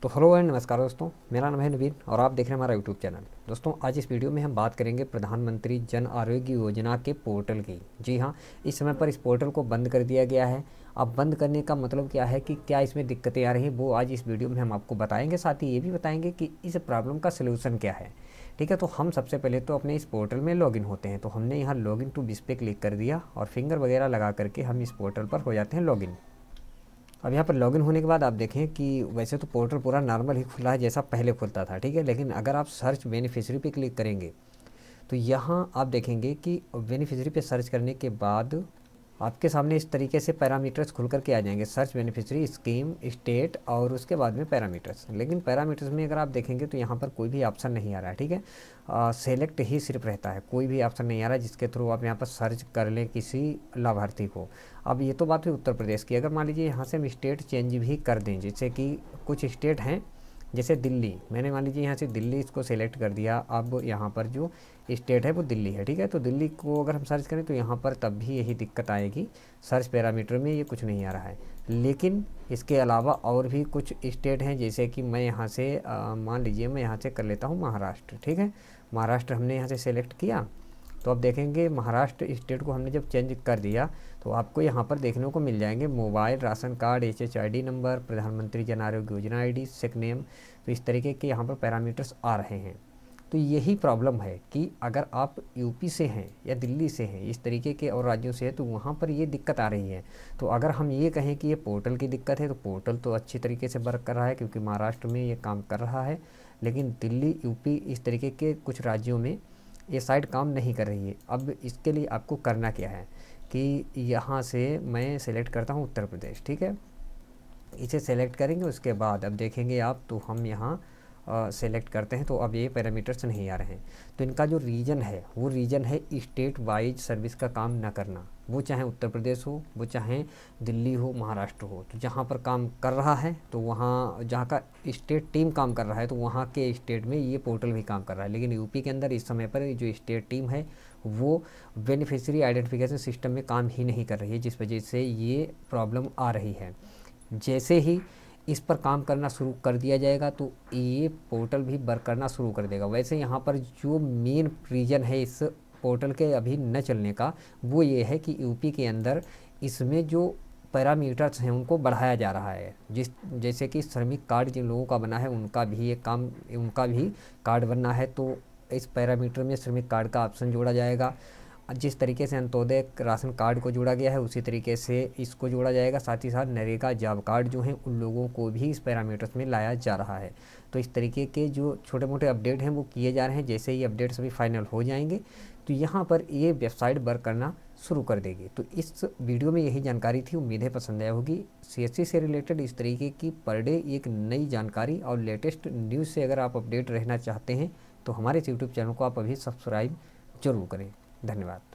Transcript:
तो hello and नमस्कार दोस्तों, मेरा नाम है नवीन और आप देख रहे हैं हमारा यूट्यूब चैनल। दोस्तों, आज इस वीडियो में हम बात करेंगे प्रधानमंत्री जन आरोग्य योजना के पोर्टल की। जी हाँ, इस समय पर इस पोर्टल को बंद कर दिया गया है। अब बंद करने का मतलब क्या है कि क्या इसमें दिक्कतें आ रही हैं, वो आज इस वीडियो में हम आपको बताएंगे। साथ ही ये भी बताएंगे कि इस प्रॉब्लम का सलूशन क्या है। ठीक है, तो हम सबसे पहले तो अपने इस पोर्टल में लॉगिन होते हैं। तो हमने यहाँ लॉगिन टू बिस पे क्लिक कर दिया और फिंगर वगैरह लगा करके हम इस पोर्टल पर हो जाते हैं लॉगिन। अब यहाँ पर लॉगिन होने के बाद आप देखें कि वैसे तो पोर्टल पूरा नॉर्मल ही खुला है जैसा पहले खुलता था। ठीक है, लेकिन अगर आप सर्च बेनिफिशियरी पे क्लिक करेंगे तो यहाँ आप देखेंगे कि बेनिफिशियरी पे सर्च करने के बाद आपके सामने इस तरीके से पैरामीटर्स खुल करके आ जाएंगे। सर्च बेनिफिशियरी, स्कीम, स्टेट और उसके बाद में पैरामीटर्स। लेकिन पैरामीटर्स में अगर आप देखेंगे तो यहाँ पर कोई भी ऑप्शन नहीं आ रहा है। ठीक है, सेलेक्ट ही सिर्फ रहता है, कोई भी ऑप्शन नहीं आ रहा है जिसके थ्रू आप यहाँ पर सर्च कर लें किसी लाभार्थी को। अब ये तो बात हुई उत्तर प्रदेश की। अगर मान लीजिए यहाँ से हम स्टेट चेंज भी कर दें, जैसे कि कुछ स्टेट हैं जैसे दिल्ली, मैंने मान लीजिए यहाँ से दिल्ली इसको सेलेक्ट कर दिया। अब यहाँ पर जो स्टेट है वो दिल्ली है। ठीक है, तो दिल्ली को अगर हम सर्च करें तो यहाँ पर तब भी यही दिक्कत आएगी, सर्च पैरामीटर में ये कुछ नहीं आ रहा है। लेकिन इसके अलावा और भी कुछ स्टेट हैं, जैसे कि मैं यहाँ से मान लीजिए मैं यहाँ से कर लेता हूँ महाराष्ट्र। ठीक है, महाराष्ट्र हमने यहाँ से सेलेक्ट किया तो अब देखेंगे महाराष्ट्र स्टेट को हमने जब चेंज कर दिया तो आपको यहाँ पर देखने को मिल जाएंगे mobile, ration card, HHID number, प्रधानमंत्री जन आरोग्य योजना ID, सिक नेम। तो इस तरीके के यहाँ पर पैरामीटर्स आ रहे हैं। तो यही प्रॉब्लम है कि अगर आप यूपी से हैं या दिल्ली से हैं, इस तरीके के और राज्यों से हैं, तो वहाँ पर ये दिक्कत आ रही है। तो अगर हम ये कहें कि ये पोर्टल की दिक्कत है तो पोर्टल तो अच्छी तरीके से वर्क कर रहा है क्योंकि महाराष्ट्र में ये काम कर रहा है। लेकिन दिल्ली, यूपी इस तरीके के कुछ राज्यों में ये साइट काम नहीं कर रही है। अब इसके लिए आपको करना क्या है कि यहाँ से मैं सेलेक्ट करता हूँ उत्तर प्रदेश। ठीक है, इसे सेलेक्ट करेंगे, उसके बाद अब देखेंगे आप तो हम यहाँ सेलेक्ट करते हैं तो अब ये पैरामीटर्स नहीं आ रहे हैं। तो इनका जो रीजन है वो रीजन है स्टेट वाइज सर्विस का काम ना करना। वो चाहे उत्तर प्रदेश हो, वो चाहे दिल्ली हो, महाराष्ट्र हो, तो जहाँ पर काम कर रहा है तो वहाँ जहाँ का स्टेट टीम काम कर रहा है तो वहाँ के स्टेट में ये पोर्टल भी काम कर रहा है। लेकिन यूपी के अंदर इस समय पर जो स्टेट टीम है वो बेनिफिशियरी आइडेंटिफिकेशन सिस्टम में काम ही नहीं कर रही है, जिस वजह से ये प्रॉब्लम आ रही है। जैसे ही इस पर काम करना शुरू कर दिया जाएगा तो ये पोर्टल भी वर्क करना शुरू कर देगा। वैसे यहाँ पर जो मेन रीज़न है इस पोर्टल के अभी न चलने का वो ये है कि यूपी के अंदर इसमें जो पैरामीटर्स हैं उनको बढ़ाया जा रहा है। जैसे कि श्रमिक कार्ड जिन लोगों का बना है उनका भी एक काम, उनका भी कार्ड बनना है तो इस पैरामीटर में श्रमिक कार्ड का ऑप्शन जोड़ा जाएगा। जिस तरीके से अंत्योदय राशन कार्ड को जोड़ा गया है उसी तरीके से इसको जोड़ा जाएगा। साथ ही साथ नरेगा जॉब कार्ड जो हैं उन लोगों को भी इस पैरामीटर्स में लाया जा रहा है। तो इस तरीके के जो छोटे मोटे अपडेट हैं वो किए जा रहे हैं। जैसे ही अपडेट सभी फाइनल हो जाएंगे तो यहाँ पर ये वेबसाइट वर्क करना शुरू कर देगी। तो इस वीडियो में यही जानकारी थी, उम्मीद है पसंद आया होगी। CSC से रिलेटेड इस तरीके की पर डे एक नई जानकारी और लेटेस्ट न्यूज़ से अगर आप अपडेट रहना चाहते हैं तो हमारे यूट्यूब चैनल को आप अभी सब्सक्राइब जरूर करें। धन्यवाद।